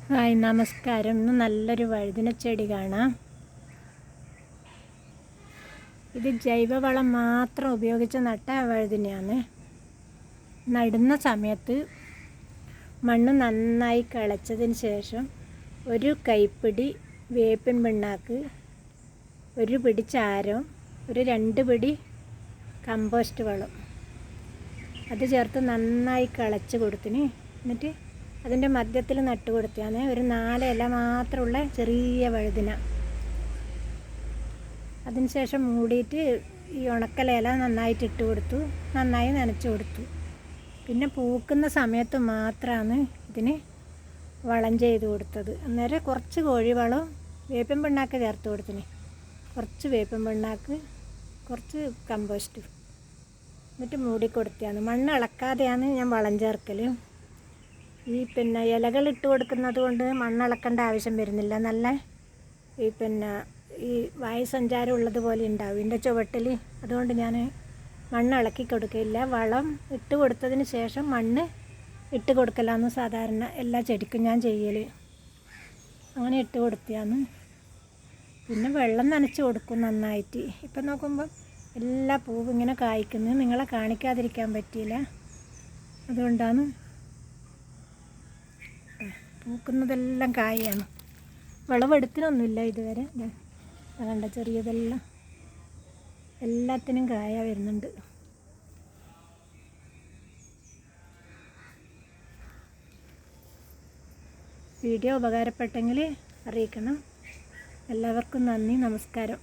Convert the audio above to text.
Hi നമസ്കാരം. ഇന്ന് നല്ലൊരു വഴുതിനച്ചെടി കാണാം. ഇത് ജൈവവളം മാത്രം ഉപയോഗിച്ച് നട്ട വഴുതിനയാണ്. നടുന്ന സമയത്ത് മണ്ണ് നന്നായി കിളച്ചതിന് ശേഷം ഒരു കൈപ്പിടി വേപ്പിൻ പിണ്ണാക്ക്, ഒരു പിടി ചാരം, ഒരു 2 പിടി കമ്പോസ്റ്റ് വളം അത് ചേർത്ത് നന്നായി കിളച്ച് കൊടുത്തിന്. എന്നിട്ട് അതിൻ്റെ മധ്യത്തിൽ നട്ട് കൊടുത്താണ് ഒരു 4 ഇല മാത്രമുള്ള ചെറിയ വഴുതിന. അതിനുശേഷം മൂടിയിട്ട് ഈ ഉണക്കലില നന്നായിട്ട് ഇട്ട് കൊടുത്തു, നന്നായി നനച്ച് കൊടുത്തു. പിന്നെ പൂക്കുന്ന സമയത്ത് മാത്രമാണ് ഇതിന് വളം ചെയ്ത് കൊടുത്തത്. അന്നേരം കുറച്ച് കോഴിവളവും വേപ്പിൻ പിണ്ണാക്ക് ചേർത്ത് കൊടുത്തിന്. കുറച്ച് വേപ്പിൻ പിണ്ണാക്ക്, കുറച്ച് കമ്പോസ്റ്റ്, എന്നിട്ട് മൂടി കൊടുത്തതാണ്. മണ്ണ് ഇളക്കാതെയാണ് ഞാൻ വളം ചേർക്കൽ. ഈ ഇലകൾ ഇട്ട് കൊടുക്കുന്നത് കൊണ്ട് മണ്ണിളക്കേണ്ട ആവശ്യം വരുന്നില്ല. നല്ല ഈ വായുസഞ്ചാരം ഉള്ളതുപോലെ ഉണ്ടാവും ഇതിൻ്റെ ചുവട്ടിൽ. അതുകൊണ്ട് ഞാൻ മണ്ണ് ഇളക്കി കൊടുക്കില്ല. വളം ഇട്ട് കൊടുത്തതിന് ശേഷം മണ്ണ് ഇട്ട് കൊടുക്കലാണ് സാധാരണ എല്ലാ ചെടിക്കും ഞാൻ ചെയ്യൽ. അങ്ങനെ ഇട്ട് കൊടുത്തതാണ്. പിന്നെ വെള്ളം നനച്ച് കൊടുക്കും നന്നായിട്ട്. ഇപ്പം നോക്കുമ്പോൾ എല്ലാ പൂവും ഇങ്ങനെ കായ്ക്കുന്നത്. നിങ്ങളെ കാണിക്കാതിരിക്കാൻ പറ്റിയില്ല, അതുകൊണ്ടാണ്. പൂക്കുന്നതെല്ലാം കായാണ്. വിളവെടുത്തിനൊന്നുമില്ല ഇതുവരെ. കണ്ട ചെറിയതെല്ലാം എല്ലാത്തിനും കായ വരുന്നുണ്ട്. വീഡിയോ ഉപകാരപ്പെട്ടെങ്കിൽ അറിയിക്കണം. എല്ലാവർക്കും നന്ദി, നമസ്കാരം.